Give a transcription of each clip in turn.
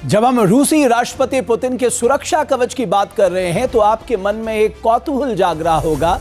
जब हम रूसी राष्ट्रपति पुतिन के सुरक्षा कवच की बात कर रहे हैं तो आपके मन में एक कौतूहल जाग रहा होगा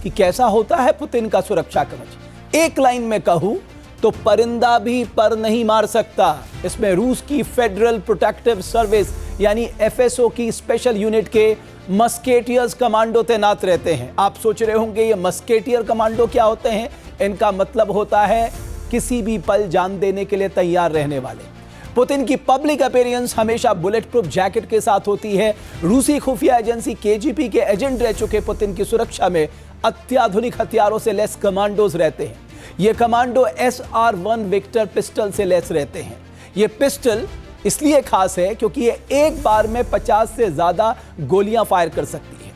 कि कैसा होता है पुतिन का सुरक्षा कवच। एक लाइन में कहूं तो परिंदा भी पर नहीं मार सकता। इसमें रूस की फेडरल प्रोटेक्टिव सर्विस यानी एफएसओ की स्पेशल यूनिट के मस्केटियर्स कमांडो तैनात रहते हैं। आप सोच रहे होंगे ये मस्केटियर कमांडो क्या होते हैं। इनका मतलब होता है किसी भी पल जान देने के लिए तैयार रहने वाले। पुतिन की पब्लिक अपीयरेंस हमेशा बुलेट प्रूफ जैकेट के साथ होती है। रूसी खुफिया एजेंसी केजीबी के एजेंट रह चुके पुतिन की सुरक्षा में अत्याधुनिक हथियारों से लैस कमांडोज रहते हैं। ये कमांडो SR-1 विक्टर पिस्टल से लैस रहते हैं। ये पिस्टल इसलिए खास है क्योंकि ये एक बार में 50 से ज्यादा गोलियां फायर कर सकती है।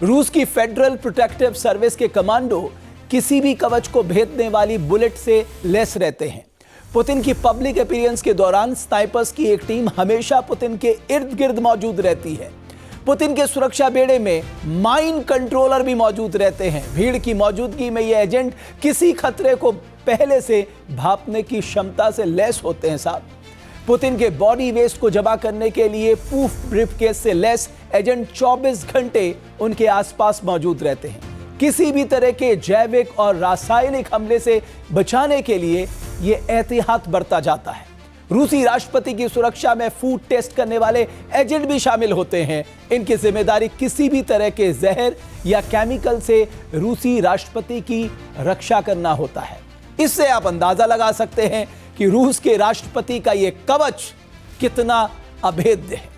रूस की फेडरल प्रोटेक्टिव सर्विस के कमांडो किसी भी कवच को भेदने वाली बुलेट से लैस रहते हैं। पुतिन की पब्लिक अपीयरेंस के दौरान स्नाइपर्स की एक टीम हमेशा पुतिन के इर्द गिर्द मौजूद रहती है। पुतिन के सुरक्षा बेड़े में माइन कंट्रोलर भी मौजूद रहते हैं। भीड़ की मौजूदगी में ये एजेंट किसी खतरे को पहले से भांपने की क्षमता से लैस होते हैं साहब। पुतिन के बॉडी वेस्ट को जमा करने के लिए पूफ ब्रीफकेस से लैस एजेंट 24 घंटे उनके आसपास मौजूद रहते हैं। किसी भी तरह के जैविक और रासायनिक हमले से बचाने के लिए यह एहतियात बरता जाता है। रूसी राष्ट्रपति की सुरक्षा में फूड टेस्ट करने वाले एजेंट भी शामिल होते हैं। इनकी जिम्मेदारी किसी भी तरह के जहर या केमिकल से रूसी राष्ट्रपति की रक्षा करना होता है। इससे आप अंदाजा लगा सकते हैं कि रूस के राष्ट्रपति का यह कवच कितना अभेद्य है।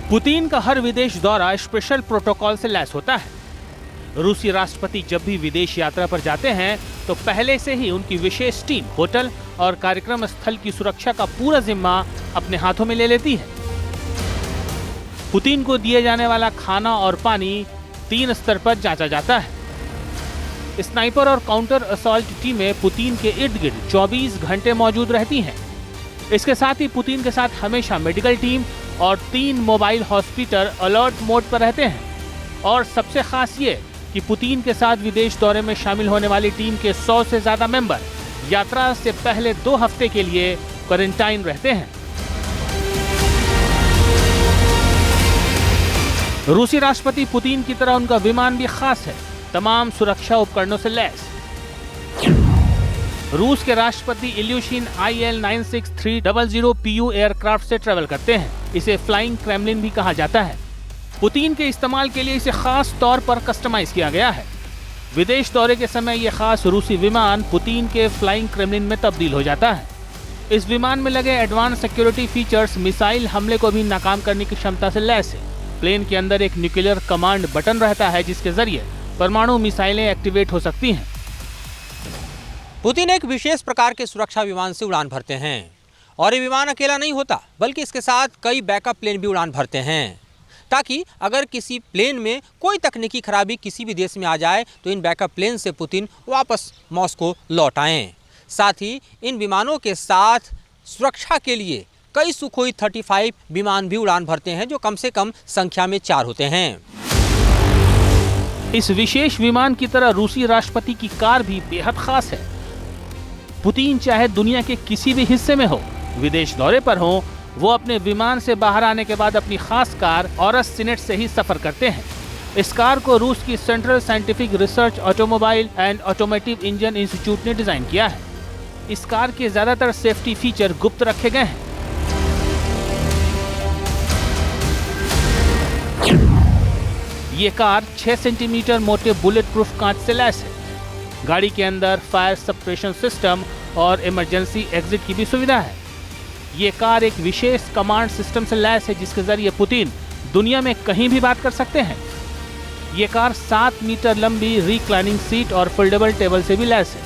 पुतिन का हर विदेश दौरा स्पेशल प्रोटोकॉल से लैस होता है। रूसी राष्ट्रपति जब भी विदेश यात्रा पर जाते हैं तो पहले से ही उनकी विशेष टीम होटल और कार्यक्रम स्थल की सुरक्षा का पूरा जिम्मा अपने हाथों में ले लेती है। पुतिन को दिए जाने वाला खाना और पानी 3 स्तर पर जांचा जाता है। स्नाइपर और काउंटर असॉल्ट टीमें पुतिन के इर्द गिर्द 24 घंटे मौजूद रहती हैं। इसके साथ ही पुतिन के साथ हमेशा मेडिकल टीम और 3 मोबाइल हॉस्पिटल अलर्ट मोड पर रहते हैं। और सबसे खास ये कि पुतिन के साथ विदेश दौरे में शामिल होने वाली टीम के 100 से ज्यादा मेंबर यात्रा से पहले 2 हफ्ते के लिए क्वारंटाइन रहते हैं। रूसी राष्ट्रपति पुतिन की तरह उनका विमान भी खास है, तमाम सुरक्षा उपकरणों से लैस। रूस के राष्ट्रपति इल्यूशिन IL-96-300 PU एयरक्राफ्ट से ट्रेवल करते हैं। इसे फ्लाइंग क्रेमलिन भी कहा जाता है। पुतिन के इस्तेमाल के लिए इसे खास तौर पर कस्टमाइज किया गया है। विदेश दौरे के समय यह खास रूसी विमान पुतिन के फ्लाइंग क्रेमलिन में तब्दील हो जाता है। इस विमान में लगे एडवांस सिक्योरिटी फीचर्स मिसाइल हमले को भी नाकाम करने की क्षमता से लैस है। प्लेन के अंदर एक न्यूक्लियर कमांड बटन रहता है जिसके जरिए परमाणु मिसाइलें एक्टिवेट हो सकती हैं। पुतिन एक विशेष प्रकार के सुरक्षा विमान से उड़ान भरते हैं और ये विमान अकेला नहीं होता बल्कि इसके साथ कई बैकअप प्लेन भी उड़ान भरते हैं ताकि अगर किसी प्लेन में कोई तकनीकी खराबी किसी भी देश में आ जाए तो इन बैकअप प्लेन से पुतिन वापस मॉस्को लौट आएं। साथ ही इन विमानों के साथ सुरक्षा के लिए कई सुखोई 35 विमान भी उड़ान भरते हैं जो कम से कम संख्या में 4 होते हैं। इस विशेष विमान की तरह रूसी राष्ट्रपति की कार भी बेहद खास है। पुतिन चाहे दुनिया के किसी भी हिस्से में हो, विदेश दौरे पर हो, वो अपने विमान से बाहर आने के बाद अपनी खास कार ऑरस सिनेट से ही सफर करते हैं। इस कार को रूस की central scientific research automobile and automotive engine institute ने डिजाइन किया है। इस कार के ज्यादातर सेफ्टी फीचर गुप्त रखे गए हैं। ये कार 6 सेंटीमीटर मोटे बुलेट प्रूफ कांच से लैस है। गाड़ी के अंदर फायर सप्रेशन सिस्टम और इमरजेंसी एग्जिट की भी सुविधा है। ये कार एक विशेष कमांड सिस्टम से लैस है जिसके जरिए पुतिन दुनिया में कहीं भी बात कर सकते हैं। ये कार 7 मीटर लंबी रिक्लाइनिंग सीट और फोल्डेबल टेबल से भी लैस है।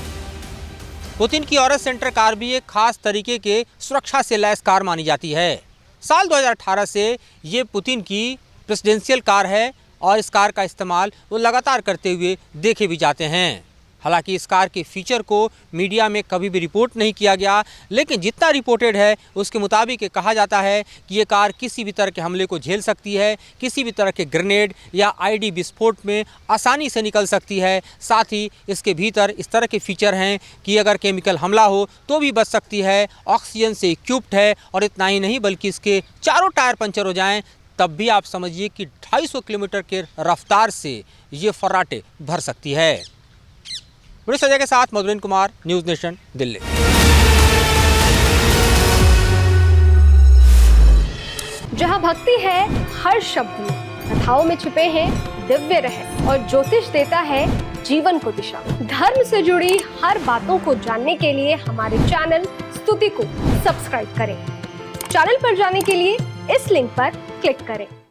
पुतिन की ऑरस सेंटर कार भी एक खास तरीके के सुरक्षा से लैस कार मानी जाती है। साल 2018 से ये पुतिन की प्रेसिडेंशियल कार है और इस कार का इस्तेमाल वो लगातार करते हुए देखे भी जाते हैं। हालांकि इस कार के फीचर को मीडिया में कभी भी रिपोर्ट नहीं किया गया, लेकिन जितना रिपोर्टेड है उसके मुताबिक ये कहा जाता है कि ये कार किसी भी तरह के हमले को झेल सकती है, किसी भी तरह के ग्रेनेड या आईडी विस्फोट में आसानी से निकल सकती है। साथ ही इसके भीतर इस तरह के फीचर हैं कि अगर केमिकल हमला हो तो भी बच सकती है, ऑक्सीजन से इक्विप्ड है, और इतना ही नहीं बल्कि इसके चारों टायर पंचर हो जाएं तब भी आप समझिए कि 250 किलोमीटर के रफ्तार से ये फर्राटे भर सकती है। बड़े सजा के साथ मधुरेंद्र कुमार, न्यूज़ नेशन, दिल्ली। जहां भक्ति है हर शब्द में, कथाओं में छुपे हैं दिव्य रहस्य और ज्योतिष देता है जीवन को दिशा। धर्म से जुड़ी हर बातों को जानने के लिए हमारे चैनल स्तुति को सब्सक्राइब करें। चैनल पर जाने के लिए इस लिंक पर क्लिक करें।